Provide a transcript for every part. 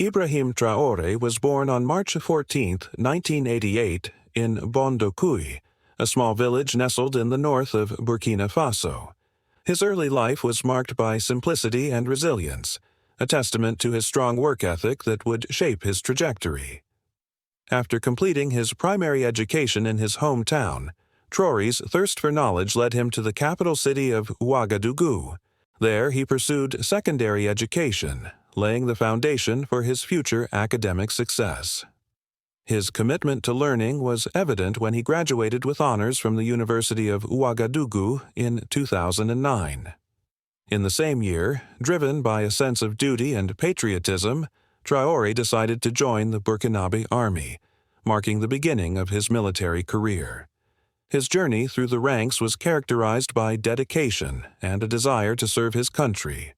Ibrahim Traoré was born on March 14, 1988, in Bondokui, a small village nestled in the north of Burkina Faso. His early life was marked by simplicity and resilience, a testament to his strong work ethic that would shape his trajectory. After completing his primary education in his hometown, Traoré's thirst for knowledge led him to the capital city of Ouagadougou. There he pursued secondary education, laying the foundation for his future academic success. His commitment to learning was evident when he graduated with honors from the University of Ouagadougou in 2009. In the same year, driven by a sense of duty and patriotism, Traoré decided to join the Burkinabe army, marking the beginning of his military career. His journey through the ranks was characterized by dedication and a desire to serve his country.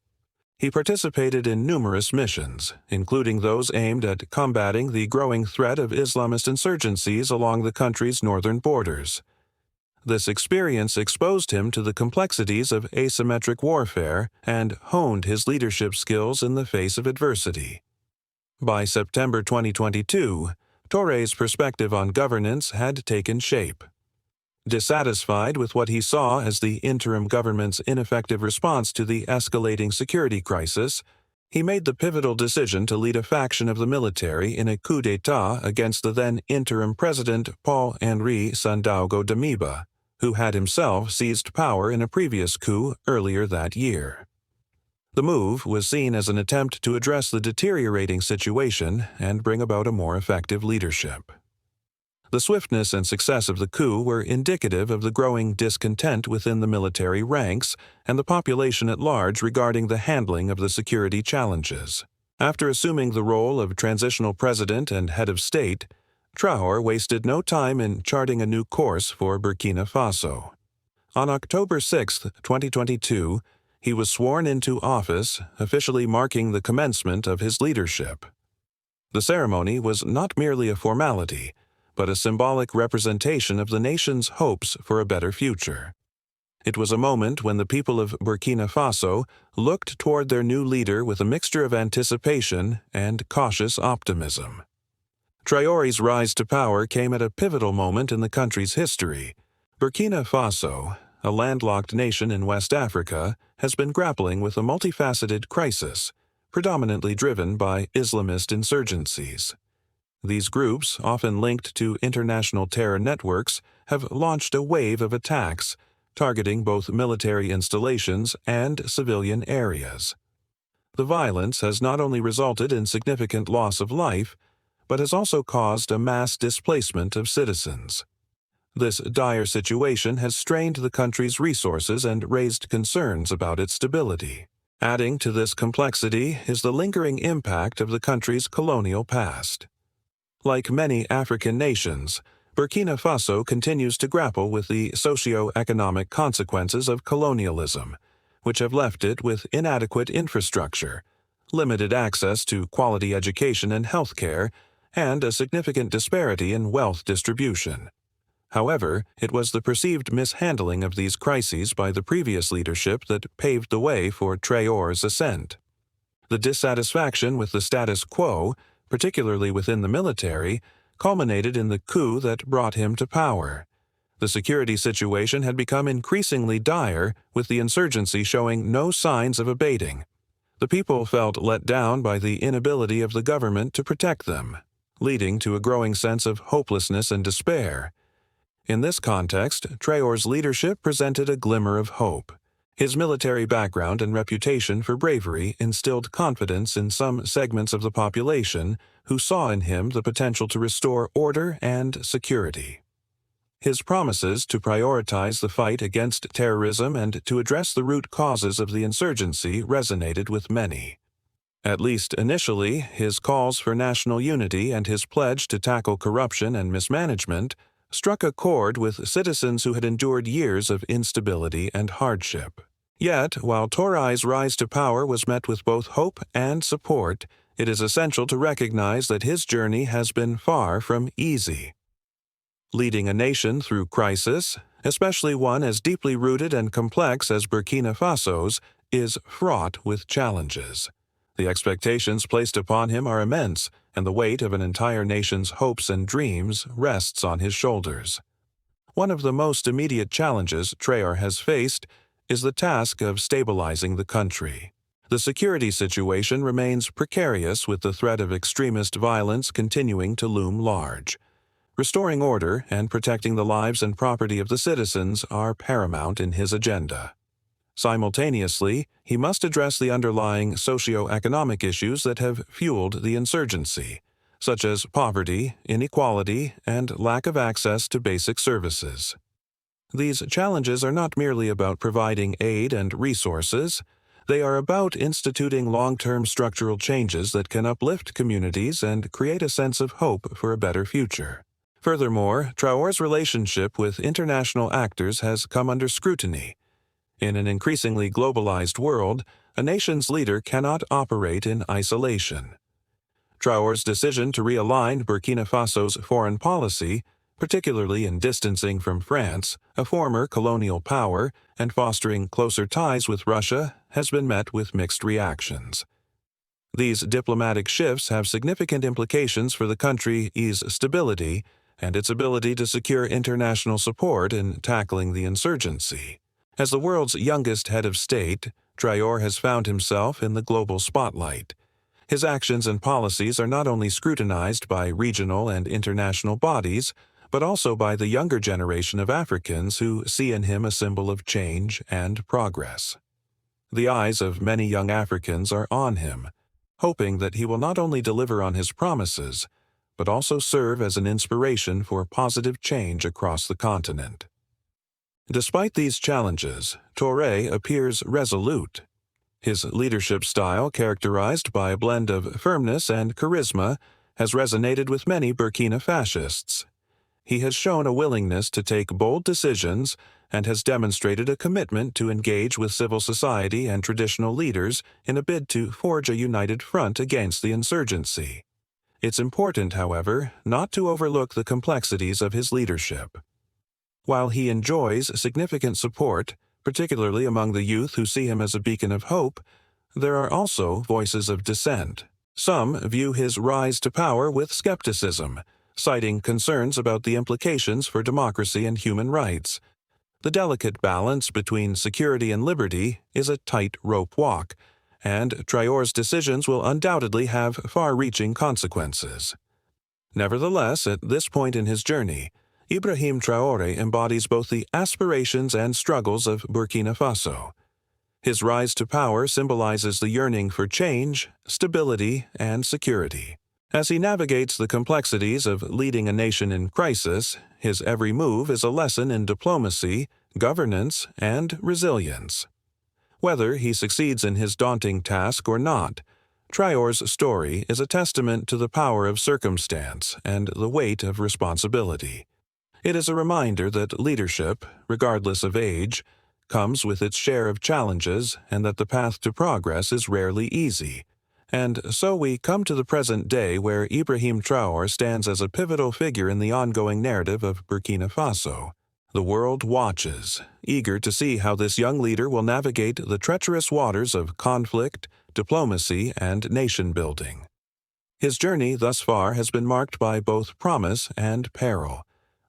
He participated in numerous missions, including those aimed at combating the growing threat of Islamist insurgencies along the country's northern borders. This experience exposed him to the complexities of asymmetric warfare and honed his leadership skills in the face of adversity. By September 2022, Traoré's perspective on governance had taken shape. Dissatisfied with what he saw as the interim government's ineffective response to the escalating security crisis, he made the pivotal decision to lead a faction of the military in a coup d'état against the then interim president Paul-Henri Damiba, who had himself seized power in a previous coup earlier that year. The move was seen as an attempt to address the deteriorating situation and bring about a more effective leadership. The swiftness and success of the coup were indicative of the growing discontent within the military ranks and the population at large regarding the handling of the security challenges. After assuming the role of transitional president and head of state, Traoré wasted no time in charting a new course for Burkina Faso. On October 6, 2022, he was sworn into office, officially marking the commencement of his leadership. The ceremony was not merely a formality, but a symbolic representation of the nation's hopes for a better future. It was a moment when the people of Burkina Faso looked toward their new leader with a mixture of anticipation and cautious optimism. Traoré's rise to power came at a pivotal moment in the country's history. Burkina Faso, a landlocked nation in West Africa, has been grappling with a multifaceted crisis, predominantly driven by Islamist insurgencies. These groups, often linked to international terror networks, have launched a wave of attacks, targeting both military installations and civilian areas. The violence has not only resulted in significant loss of life, but has also caused a mass displacement of citizens. This dire situation has strained the country's resources and raised concerns about its stability. Adding to this complexity is the lingering impact of the country's colonial past. Like many African nations, Burkina Faso continues to grapple with the socio-economic consequences of colonialism, which have left it with inadequate infrastructure, limited access to quality education and healthcare, and a significant disparity in wealth distribution. However, it was the perceived mishandling of these crises by the previous leadership that paved the way for Traoré's ascent. The dissatisfaction with the status quo, particularly within the military, culminated in the coup that brought him to power. The security situation had become increasingly dire, with the insurgency showing no signs of abating. The people felt let down by the inability of the government to protect them, leading to a growing sense of hopelessness and despair. In this context, Traoré's leadership presented a glimmer of hope. His military background and reputation for bravery instilled confidence in some segments of the population who saw in him the potential to restore order and security. His promises to prioritize the fight against terrorism and to address the root causes of the insurgency resonated with many. At least initially, his calls for national unity and his pledge to tackle corruption and mismanagement struck a chord with citizens who had endured years of instability and hardship. Yet, while Traoré's rise to power was met with both hope and support, it is essential to recognize that his journey has been far from easy. Leading a nation through crisis, especially one as deeply rooted and complex as Burkina Faso's, is fraught with challenges. The expectations placed upon him are immense, and the weight of an entire nation's hopes and dreams rests on his shoulders. One of the most immediate challenges Traoré has faced is the task of stabilizing the country. The security situation remains precarious, with the threat of extremist violence continuing to loom large. Restoring order and protecting the lives and property of the citizens are paramount in his agenda. Simultaneously, he must address the underlying socio-economic issues that have fueled the insurgency, such as poverty, inequality, and lack of access to basic services. These challenges are not merely about providing aid and resources. They are about instituting long-term structural changes that can uplift communities and create a sense of hope for a better future. Furthermore, Traoré's relationship with international actors has come under scrutiny. In an increasingly globalized world, a nation's leader cannot operate in isolation. Traoré's decision to realign Burkina Faso's foreign policy, particularly in distancing from France, a former colonial power, and fostering closer ties with Russia, has been met with mixed reactions. These diplomatic shifts have significant implications for the country's stability and its ability to secure international support in tackling the insurgency. As the world's youngest head of state, Traoré has found himself in the global spotlight. His actions and policies are not only scrutinized by regional and international bodies, but also by the younger generation of Africans who see in him a symbol of change and progress. The eyes of many young Africans are on him, hoping that he will not only deliver on his promises, but also serve as an inspiration for positive change across the continent. Despite these challenges, Traoré appears resolute. His leadership style, characterized by a blend of firmness and charisma, has resonated with many Burkina fascists. He has shown a willingness to take bold decisions and has demonstrated a commitment to engage with civil society and traditional leaders in a bid to forge a united front against the insurgency. It's important, however, not to overlook the complexities of his leadership. While he enjoys significant support, particularly among the youth who see him as a beacon of hope, there are also voices of dissent. Some view his rise to power with skepticism, citing concerns about the implications for democracy and human rights. The delicate balance between security and liberty is a tight-rope walk, and Traoré's decisions will undoubtedly have far-reaching consequences. Nevertheless, at this point in his journey, Ibrahim Traoré embodies both the aspirations and struggles of Burkina Faso. His rise to power symbolizes the yearning for change, stability, and security. As he navigates the complexities of leading a nation in crisis, his every move is a lesson in diplomacy, governance, and resilience. Whether he succeeds in his daunting task or not, Traoré's story is a testament to the power of circumstance and the weight of responsibility. It is a reminder that leadership, regardless of age, comes with its share of challenges and that the path to progress is rarely easy. And so we come to the present day where Ibrahim Traoré stands as a pivotal figure in the ongoing narrative of Burkina Faso. The world watches, eager to see how this young leader will navigate the treacherous waters of conflict, diplomacy, and nation-building. His journey thus far has been marked by both promise and peril,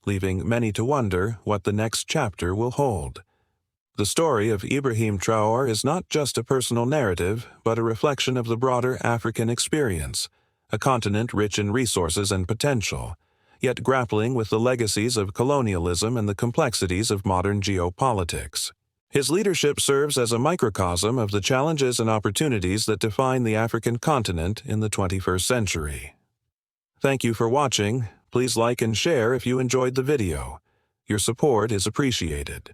leaving many to wonder what the next chapter will hold. The story of Ibrahim Traoré is not just a personal narrative, but a reflection of the broader African experience, a continent rich in resources and potential, yet grappling with the legacies of colonialism and the complexities of modern geopolitics. His leadership serves as a microcosm of the challenges and opportunities that define the African continent in the 21st century. Thank you for watching. Please like and share if you enjoyed the video. Your support is appreciated.